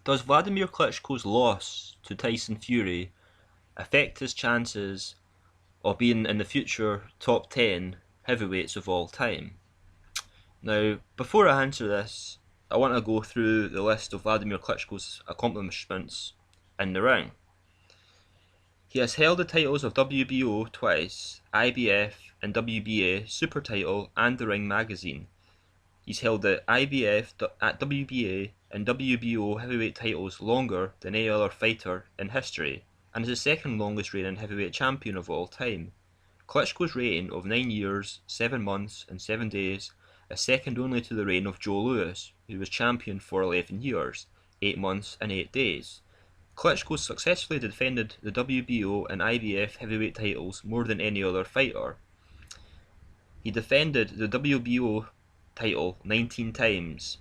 Does Wladimir Klitschko's loss to Tyson Fury affect his chances of being in the future top 10 heavyweights of all time? Now, before I answer this, I want to go through the list of Wladimir Klitschko's accomplishments in the ring. He has held the titles of WBO twice, IBF and WBA Super title and the Ring magazine. He's held the IBF, WBA and WBO heavyweight titles longer than any other fighter in history, and is the second longest reigning heavyweight champion of all time. Klitschko's reign of 9 years, 7 months and 7 days is second only to the reign of Joe Louis, who was champion for 11 years, 8 months and 8 days. Klitschko successfully defended the WBO and IBF heavyweight titles more than any other fighter. He defended the WBO title 19 times,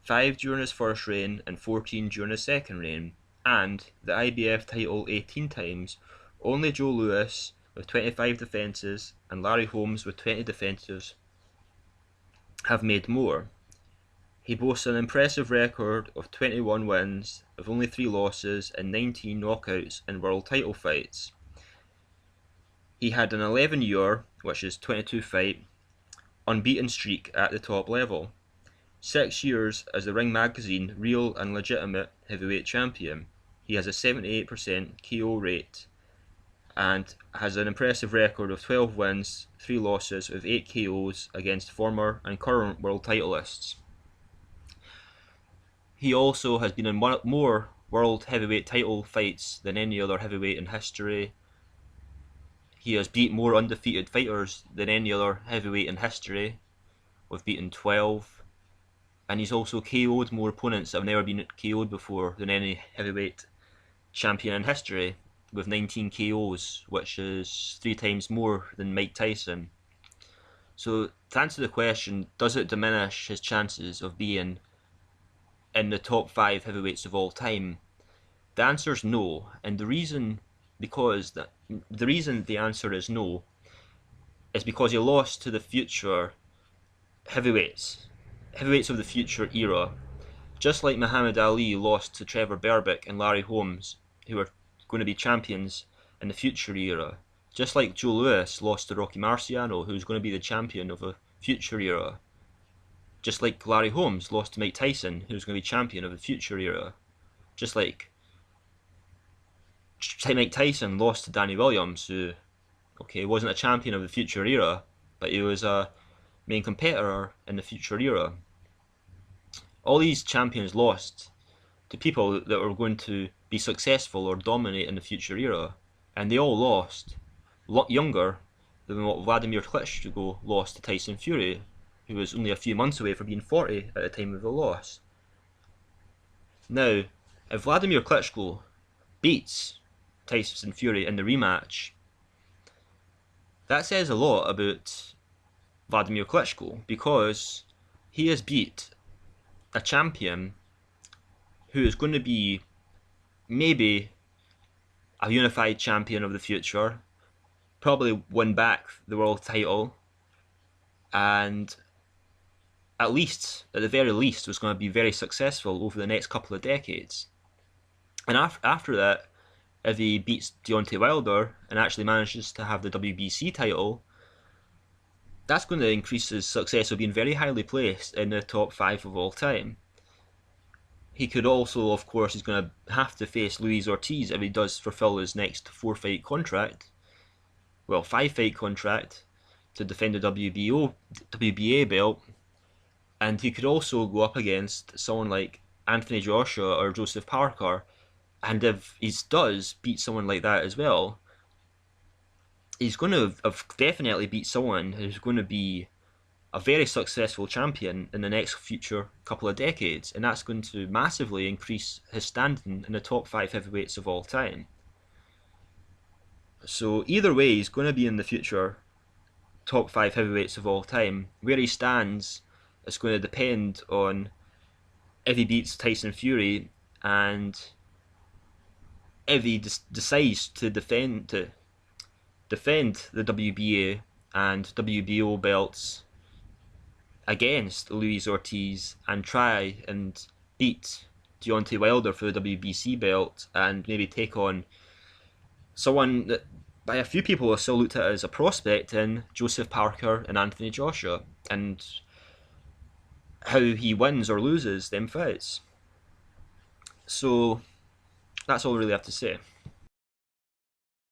5 during his first reign and 14 during his second reign, and the IBF title 18 times. Only Joe Louis with 25 defences and Larry Holmes with 20 defences have made more. He boasts an impressive record of 21 wins, with only 3 losses and 19 knockouts in world title fights. He had an 11-year, which is 22 fight, unbeaten streak at the top level. 6 years as the Ring magazine real and legitimate heavyweight champion. He has a 78% KO rate and has an impressive record of 12 wins, 3 losses with 8 KOs against former and current world titleists. He also has been in more world heavyweight title fights than any other heavyweight in history. He has beat more undefeated fighters than any other heavyweight in history, with beaten 12. And he's also KO'd more opponents that have never been KO'd before than any heavyweight champion in history, with 19 KOs, which is 3 times more than Mike Tyson. So, to answer the question, does it diminish his chances of being in the top 5 heavyweights of all time? The answer is no, and the reason the answer is no is because he lost to the future heavyweights of the future era, just like Muhammad Ali lost to Trevor Berbick and Larry Holmes, who are going to be champions in the future era, just like Joe Louis lost to Rocky Marciano, who's going to be the champion of a future era, just like Larry Holmes lost to Mike Tyson, who's going to be champion of the future era, just like Mike Tyson lost to Danny Williams, who, wasn't a champion of the future era, but he was a main competitor in the future era. All these champions lost to people that were going to be successful or dominate in the future era, and they all lost a lot younger than what Wladimir Klitschko lost to Tyson Fury, who was only a few months away from being 40 at the time of the loss. Now, if Wladimir Klitschko beats Tyson Fury in the rematch, that says a lot about Wladimir Klitschko, because he has beat a champion who is going to be maybe a unified champion of the future, probably win back the world title, and at the very least, was going to be very successful over the next couple of decades. And after that, if he beats Deontay Wilder and actually manages to have the WBC title, that's going to increase his success of being very highly placed in the top 5 of all time. He could also, of course, he's going to have to face Luis Ortiz if he does fulfill his next 5-fight contract to defend the WBA belt. And he could also go up against someone like Anthony Joshua or Joseph Parker. And if he does beat someone like that as well, he's going to have definitely beat someone who's going to be a very successful champion in the next future couple of decades, and that's going to massively increase his standing in the top 5 heavyweights of all time. So either way, he's going to be in the future top 5 heavyweights of all time. Where he stands is going to depend on if he beats Tyson Fury and if he decides to defend the WBA and WBO belts against Luis Ortiz and try and beat Deontay Wilder for the WBC belt and maybe take on someone that by a few people are still looked at as a prospect in Joseph Parker and Anthony Joshua, and how he wins or loses them fights. So that's all I really have to say.